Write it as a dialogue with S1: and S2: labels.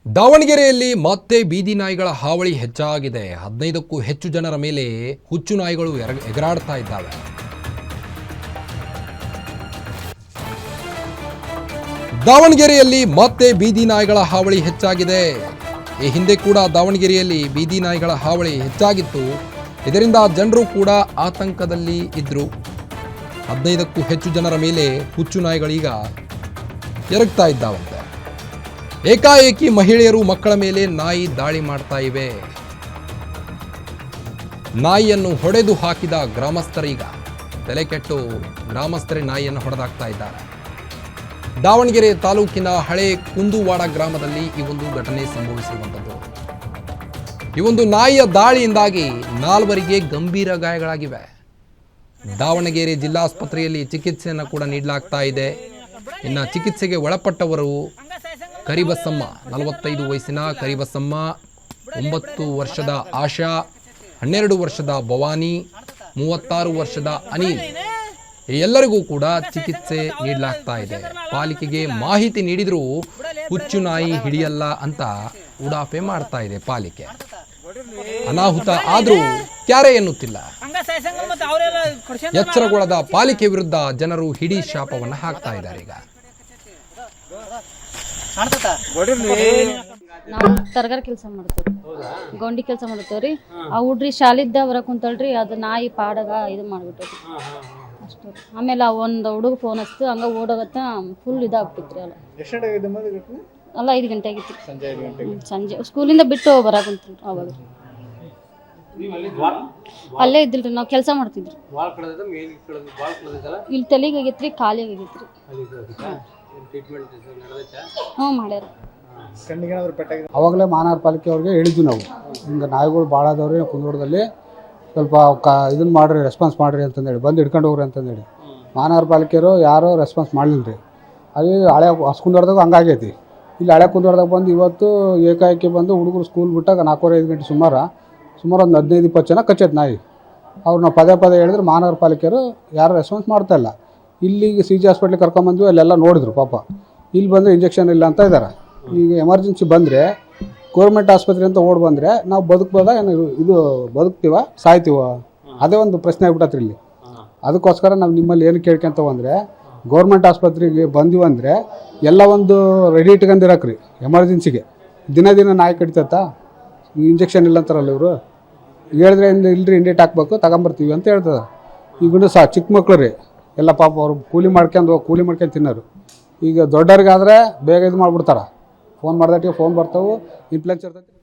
S1: ದಾವಣಗೆರೆಯಲ್ಲಿ ಮತ್ತೆ ಬೀದಿ ನಾಯಿಗಳ ಹಾವಳಿ ಹೆಚ್ಚಾಗಿದೆ. 15ಕ್ಕೂ ಹೆಚ್ಚು ಜನರ ಮೇಲೆ ಹುಚ್ಚು ನಾಯಿಗಳು ಎಗರಾಡ್ತಾ ಇದ್ದಾವೆ. ದಾವಣಗೆರೆಯಲ್ಲಿ ಮತ್ತೆ ಬೀದಿ ನಾಯಿಗಳ ಹಾವಳಿ ಹೆಚ್ಚಾಗಿದೆ. ಈ ಹಿಂದೆ ಕೂಡ ದಾವಣಗೆರೆಯಲ್ಲಿ ಬೀದಿ ನಾಯಿಗಳ ಹಾವಳಿ ಹೆಚ್ಚಾಗಿತ್ತು. ಇದರಿಂದ ಜನರು ಕೂಡ ಆತಂಕದಲ್ಲಿ ಇದ್ರು. 15ಕ್ಕೂ ಹೆಚ್ಚು ಜನರ ಮೇಲೆ ಹುಚ್ಚು ನಾಯಿಗಳೀಗ ಎರಗ್ತಾ ಇದ್ದಾವಂತೆ. ಏಕಾಏಕಿ ಮಹಿಳೆಯರು ಮಕ್ಕಳ ಮೇಲೆ ನಾಯಿ ದಾಳಿ ಮಾಡ್ತಾ ಇವೆ. ನಾಯಿಯನ್ನು ಹೊಡೆದು ಹಾಕಿದ ಗ್ರಾಮಸ್ಥರೀಗ ತಲೆಕೆಟ್ಟು ಗ್ರಾಮಸ್ಥರೇ ನಾಯಿಯನ್ನು ಹೊಡೆದಾಕ್ತಾ ಇದ್ದಾರೆ. ದಾವಣಗೆರೆ ತಾಲೂಕಿನ ಹಳೆ ಕುಂದುವಾಡ ಗ್ರಾಮದಲ್ಲಿ ಈ ಒಂದು ಘಟನೆ ಸಂಭವಿಸಿರುವಂಥದ್ದು. ಈ ಒಂದು ನಾಯಿಯ ದಾಳಿಯಿಂದಾಗಿ 4 ಗಂಭೀರ ಗಾಯಗಳಾಗಿವೆ. ದಾವಣಗೆರೆ ಜಿಲ್ಲಾಸ್ಪತ್ರೆಯಲ್ಲಿ ಚಿಕಿತ್ಸೆಯನ್ನು ಕೂಡ ನೀಡಲಾಗ್ತಾ ಇದೆ. ಇನ್ನು ಚಿಕಿತ್ಸೆಗೆ ಒಳಪಟ್ಟವರು ಕರಿಬಸಮ್ಮ, 45 ವಯಸ್ಸಿನ ಕರಿಬಸಮ್ಮ, 9 ವರ್ಷದ ಆಶಾ, 12 ವರ್ಷದ ಭವಾನಿ, 36 ವರ್ಷದ ಅನಿಲ್, ಎಲ್ಲರಿಗೂ ಕೂಡ ಚಿಕಿತ್ಸೆ ನೀಡಲಾಗ್ತಾ ಇದೆ. ಪಾಲಿಕೆಗೆ ಮಾಹಿತಿ ನೀಡಿದರೂ ಹುಚ್ಚು ನಾಯಿ ಹಿಡಿಯಲ್ಲ ಅಂತ ಉಡಾಫೆ ಮಾಡ್ತಾ ಇದೆ ಪಾಲಿಕೆ. ಅನಾಹುತ ಆದರೂ ಕ್ಯಾರೆ ಎನ್ನುತ್ತಿಲ್ಲ. ಎಚ್ಚರಗೊಳ್ಳದ ಪಾಲಿಕೆ ವಿರುದ್ಧ ಜನರು ಹಿಡಿ ಶಾಪವನ್ನು ಹಾಕ್ತಾ ಇದ್ದಾರೆ. ಈಗ
S2: ನಾವು ತರಗಾರ ಕೆಲಸ ಮಾಡ್ತೇವ್ರಿ, ಗೌಂಡಿ ಕೆಲಸ ಮಾಡ್ತೇವ್ರಿ. ಆ ಹುಡ್ರಿ ಶಾಲಿದ್ದ ಬರಕ್ ಕುಂತಳ್ರಿ, ಅದು ನಾಯಿ ಪಾಡಗ ಇದು ಮಾಡ್ಬಿಟ್ರಿ ಅಷ್ಟು. ಆಮೇಲೆ ಒಂದು ಹುಡುಗ ಫೋನ್ ಹಚ್ತು, ಹಂಗ ಓಡೋಗತ್ತ ಫುಲ್ ಇದಾಗ್ಬಿಟ್ರಿ. ಅಲ್ಲ 5 ಗಂಟೆ ಆಗಿತ್ತು ಸಂಜೆ. ಸ್ಕೂಲಿಂದ ಬಿಟ್ಟು ಬರಕ್ ಕುಂತಲ್ರಿ. ಅವಾಗ ಅಲ್ಲೇ ಇದ್ದಿಲ್ರಿ, ನಾವು ಕೆಲಸ ಮಾಡ್ತಿದ್ರಿ. ಇಲ್ಲಿ ತಲೆಗೆ ಆಗೈತ್ರಿ, ಕಾಲಿಗೆ ಆಗೈತ್ರಿ. ಹ್ಞೂ ಮಾಡ್ಯಾರ.
S3: ಅವಾಗಲೇ ಮಹಾನಗರ ಪಾಲಿಕೆ ಅವ್ರಿಗೆ ಹೇಳಿದ್ವಿ ನಾವು, ಹಿಂಗೆ ನಾಯಿಗಳು ಭಾಳ ಅದಾವ್ರಿ ಕುಂದೂರದಲ್ಲಿ, ಸ್ವಲ್ಪ ಇದನ್ನು ಮಾಡಿರಿ, ರೆಸ್ಪಾನ್ಸ್ ಮಾಡಿರಿ ಅಂತಂದೇಳಿ, ಬಂದು ಹಿಡ್ಕೊಂಡು ಹೋಗ್ರಿ ಅಂತಂದೇಳಿ. ಮಹಾನಗರ ಪಾಲಿಕೆಯವರು ಯಾರೂ ರೆಸ್ಪಾನ್ಸ್ ಮಾಡಲಿಲ್ಲ ರೀ. ಅದು ಹಳೆ ಹೊಸಕುಂದೂರದಾಗ ಹಂಗಾಗೈತಿ. ಇಲ್ಲಿ ಹಳೆ ಕುಂದೂರದಾಗ ಬಂದು ಇವತ್ತು ಏಕಾಏಕಿ ಬಂದು ಹುಡುಗರು ಸ್ಕೂಲ್ ಬಿಟ್ಟಾಗ 4:30-5 ಗಂಟೆ ಸುಮಾರು ಒಂದು 15-20 ಜನ ಕಚ್ಚೈತೆ ನಾಯಿ. ಅವ್ರು ನಾವು ಪದೇ ಹೇಳಿದ್ರೆ ಮಹಾನಗರ ಪಾಲಿಕೆಯವರು ಯಾರೂ ರೆಸ್ಪಾನ್ಸ್ ಮಾಡ್ತಾಯಿಲ್ಲ. ಇಲ್ಲಿಗೆ CG ಹಾಸ್ಪಿಟ್ಲಿಗೆ ಕರ್ಕೊಂಬಂದ್ವಿ, ಅಲ್ಲೆಲ್ಲ ನೋಡಿದ್ರು ಪಾಪ. ಇಲ್ಲಿ ಬಂದರೆ ಇಂಜೆಕ್ಷನ್ ಇಲ್ಲ ಅಂತ ಇದ್ದಾರೆ. ಈಗ ಎಮರ್ಜೆನ್ಸಿ ಬಂದರೆ ಗೌರ್ಮೆಂಟ್ ಆಸ್ಪತ್ರೆ ಅಂತ ಓಡಿ ಬಂದರೆ ನಾವು ಬದುಕ್ಬೋದಾ ಏನು, ಇದು ಬದುಕ್ತೀವ ಸಾಯ್ತೀವ, ಅದೇ ಒಂದು ಪ್ರಶ್ನೆ ಆಗ್ಬಿಟ್ಟತ್ರಿ ಇಲ್ಲಿ. ಅದಕ್ಕೋಸ್ಕರ ನಾವು ನಿಮ್ಮಲ್ಲಿ ಏನು ಕೇಳ್ಕೊಂತವ ಅಂದರೆ, ಗೌರ್ಮೆಂಟ್ ಆಸ್ಪತ್ರೆಗೆ ಬಂದಿವಂದರೆ ಎಲ್ಲ ಒಂದು ರೆಡಿ ಇಟ್ಕೊಂಡಿರಕ್ರಿ. ಎಮರ್ಜೆನ್ಸಿಗೆ ದಿನ ನಾಯಿ ಕಡಿತತ್ತಾ, ಇಂಜೆಕ್ಷನ್ ಇಲ್ಲ ಅಂತಾರಲ್ಲ ಇವರು. ಹೇಳಿದ್ರೆ ಇಲ್ಲರಿ ಇಂಡೇಟ್ ಹಾಕ್ಬೇಕು, ತಗೊಂಬರ್ತೀವಿ ಅಂತ ಹೇಳ್ತದೆ. ಈಗ ಚಿಕ್ಕ ಮಕ್ಳು ರೀ ಎಲ್ಲ ಪಾಪ ಅವ್ರು ಕೂಲಿ ಮಾಡ್ಕೊಂಡು ತಿನ್ನೋರು. ಈಗ ದೊಡ್ಡವ್ರಿಗಾದರೆ ಬೇಗ ಇದು ಮಾಡಿಬಿಡ್ತಾರೆ. ಫೋನ್ ಮಾಡ್ದಟ್ಟಿಗೆ ಫೋನ್ ಬರ್ತಾವೆ, ಇನ್ಫ್ಲುಯೆನ್ಸ್ ಇರ್ತೈತಿ.